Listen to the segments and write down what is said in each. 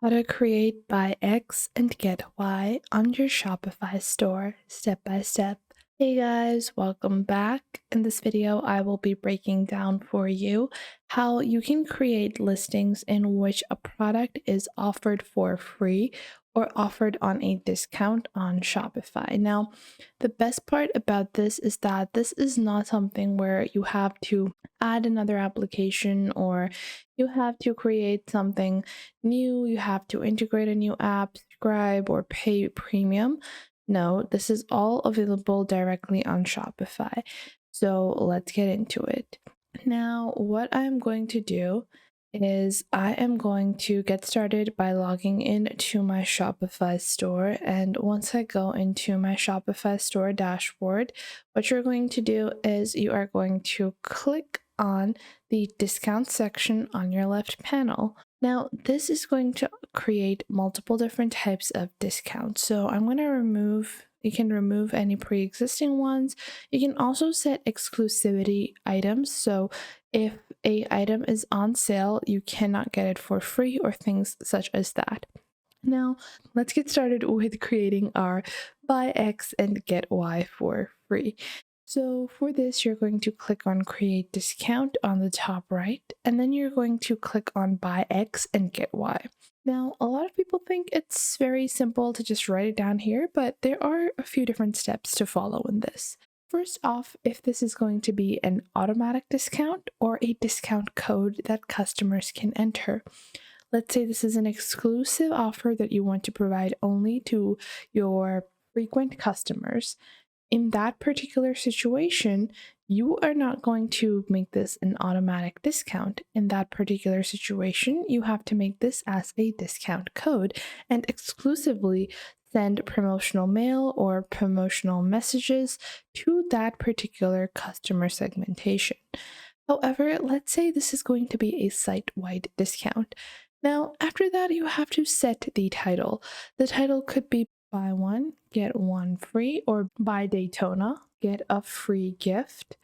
How to create buy X and get Y on your Shopify store step by step. Hey guys, welcome back. In this video, I will be breaking down for you how you can create listings in which a product is offered for free or offered on a discount on Shopify. Now, the best part about this is that this is not something where you have to add another application or you have to create something new, you have to integrate a new app, subscribe, or pay premium. No, this is all available directly on Shopify. So let's get into it. Now, what I'm going to do is I am going to get started by logging into my Shopify store. And once I go into my Shopify store dashboard, what you're going to do is you are going to click on the discount section on your left panel. Now, this is going to create multiple different types of discounts. So I'm going to you can remove any pre-existing ones. You can also set exclusivity items. So if a item is on sale, you cannot get it for free or things such as that. Now, let's get started with creating our buy X and get Y for free. So for this, you're going to click on create discount on the top right, and then you're going to click on buy X and get Y. Now, a lot of people think it's very simple to just write it down here, but there are a few different steps to follow in this. First off, if this is going to be an automatic discount or a discount code that customers can enter. Let's say this is an exclusive offer that you want to provide only to your frequent customers. In that particular situation, you are not going to make this an automatic discount. In that particular situation, you have to make this as a discount code and exclusively send promotional mail or promotional messages to that particular customer segmentation. However, let's say this is going to be a site-wide discount. Now, after that, you have to set the title. The title could be buy one, get one free, or buy Daytona, get a free gift.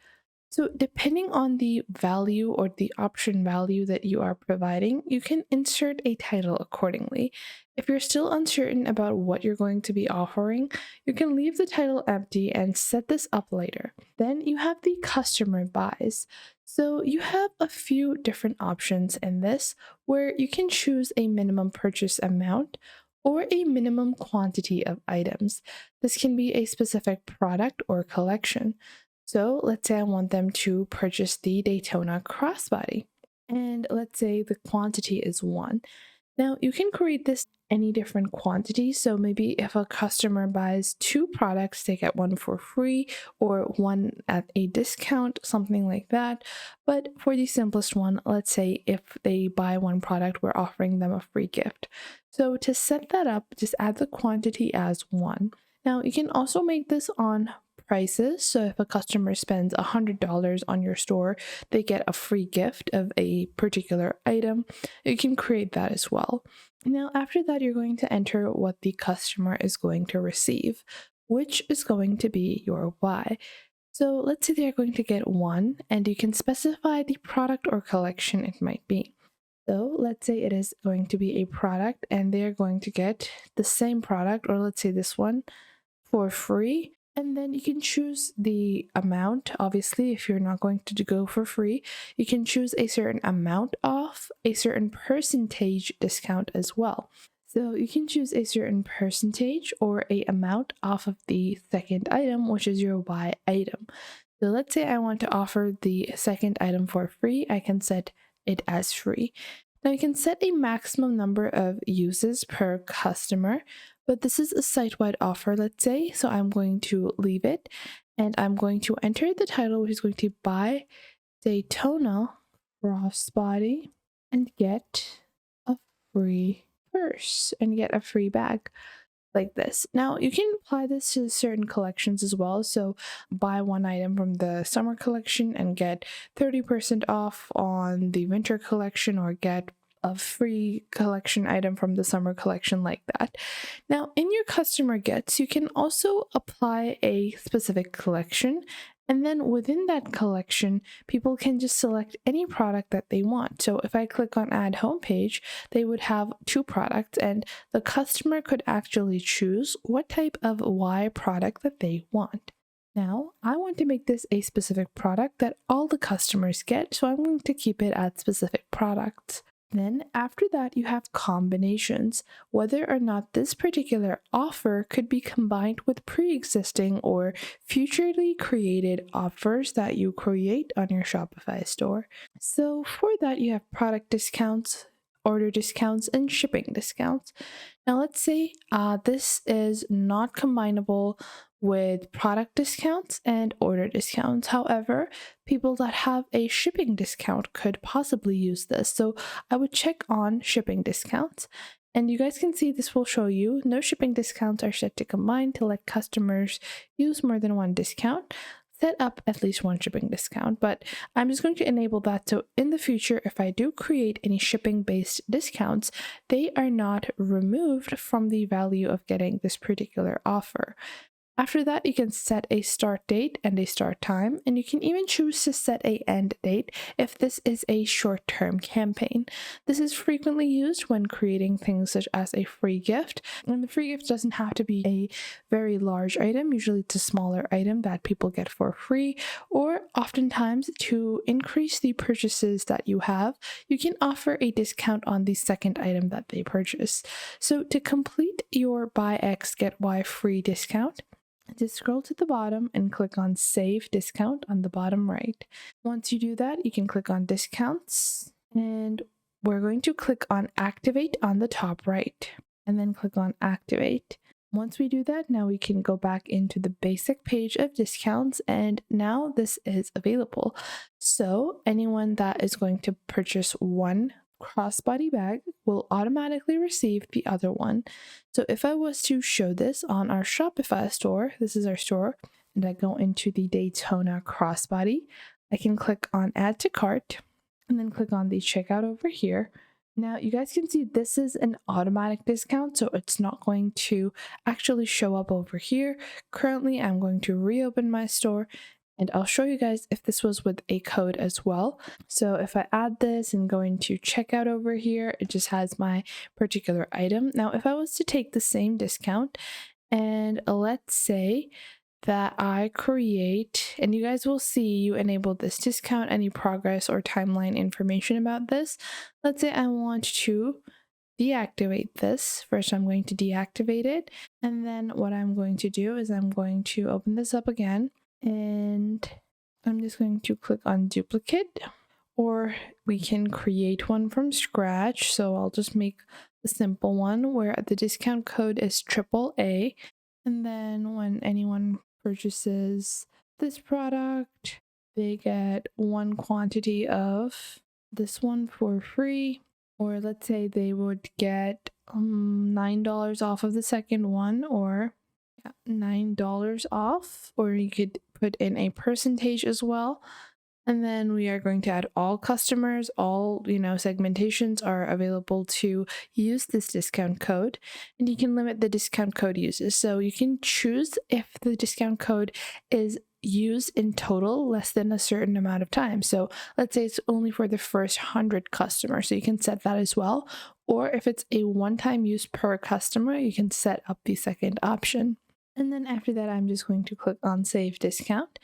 So depending on the value or the option value that you are providing, you can insert a title accordingly. If you're still uncertain about what you're going to be offering, you can leave the title empty and set this up later. Then you have the customer buys. So you have a few different options in this where you can choose a minimum purchase amount or a minimum quantity of items. This can be a specific product or collection. So let's say I want them to purchase the Daytona crossbody, and let's say the quantity is 1. Now you can create this any different quantity. So maybe if a customer buys 2 products, they get 1 for free or 1 at a discount, something like that. But for the simplest one, let's say if they buy 1 product, we're offering them a free gift. So to set that up, just add the quantity as 1. Now you can also make this on prices. So if a customer spends $100 on your store, they get a free gift of a particular item. You can create that as well. Now, after that, you're going to enter what the customer is going to receive, which is going to be your Y. So let's say they're going to get 1, and you can specify the product or collection it might be. So let's say it is going to be a product, and they're going to get the same product, or let's say this one, for free. And then you can choose the amount. Obviously, if you're not going to go for free, you can choose a certain amount off, a certain percentage discount as well. So you can choose a certain percentage or a amount off of the second item, which is your Y item. So let's say I want to offer the second item for free. I can set it as free. Now you can set a maximum number of uses per customer, but this is a site-wide offer, let's say, so I'm going to leave it, and I'm going to enter the title, which is going to buy Daytona crossbody and get a free purse and get a free bag like this. Now you can apply this to certain collections as well. So buy 1 item from the summer collection and get 30% off on the winter collection, or get a free collection item from the summer collection, like that. Now in your customer gets, you can also apply a specific collection And then within that collection, people can just select any product that they want. So if I click on add homepage, they would have two products and the customer could actually choose what type of Y product that they want. Now, I want to make this a specific product that all the customers get, so I'm going to keep it at specific products. Then after that, you have combinations, whether or not this particular offer could be combined with pre-existing or futurely created offers that you create on your Shopify store. So for that, you have product discounts, order discounts, and shipping discounts. Now let's say this is not combinable with product discounts and order discounts. However, people that have a shipping discount could possibly use this. So I would check on shipping discounts. And you guys can see this will show you no shipping discounts are set to combine to let customers use more than one discount. Set up at least one shipping discount, but I'm just going to enable that so in the future, if I do create any shipping based discounts, they are not removed from the value of getting this particular offer. After that, you can set a start date and a start time, and you can even choose to set a end date if this is a short-term campaign. This is frequently used when creating things such as a free gift, and the free gift doesn't have to be a very large item. Usually it's a smaller item that people get for free, or oftentimes to increase the purchases that you have, you can offer a discount on the second item that they purchase. So to complete your buy X get Y free discount, just scroll to the bottom and click on Save Discount on the bottom right. Once you do that, you can click on Discounts, and we're going to click on Activate on the top right, and then click on Activate. Once we do that, now we can go back into the basic page of discounts, and now this is available. So anyone that is going to purchase one crossbody bag will automatically receive the other one. So if I was to show this on our Shopify store, this is our store, and I go into the Daytona crossbody, I can click on add to cart and then click on the checkout over here. Now you guys can see this is an automatic discount, so it's not going to actually show up over here. Currently, I'm going to reopen my store and I'll show you guys if this was with a code as well. So if I add this and go into checkout over here, it just has my particular item. Now, if I was to take the same discount and let's say that I create, and you guys will see you enable this discount, any progress or timeline information about this. Let's say I want to deactivate this. First, I'm going to deactivate it. And then what I'm going to do is I'm going to open this up again. And I'm just going to click on duplicate, or we can create one from scratch. So I'll just make a simple one where the discount code is AAA. And then when anyone purchases this product, they get one quantity of this one for free. Or let's say they would get $9 off of the second one, or $9 off, or you could put in a percentage as well. And then we are going to add all customers, all segmentations are available to use this discount code, and you can limit the discount code uses. So you can choose if the discount code is used in total less than a certain amount of time. So let's say it's only for the first 100 customers, so you can set that as well. Or if it's a one-time use per customer, you can set up the second option. And then after that, I'm just going to click on Save Discount.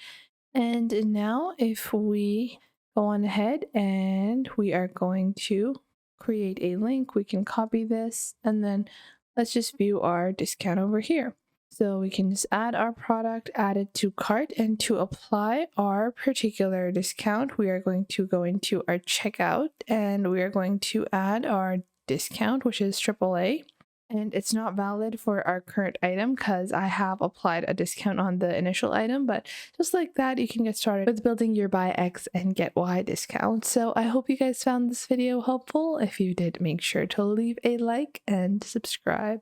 And now if we go on ahead and we are going to create a link, we can copy this and then let's just view our discount over here. So we can just add our product, add it to cart, and to apply our particular discount, we are going to go into our checkout and we are going to add our discount, which is AAA. And it's not valid for our current item because I have applied a discount on the initial item, but just like that, you can get started with building your buy X and get Y discount. So I hope you guys found this video helpful. If you did, make sure to leave a like and subscribe.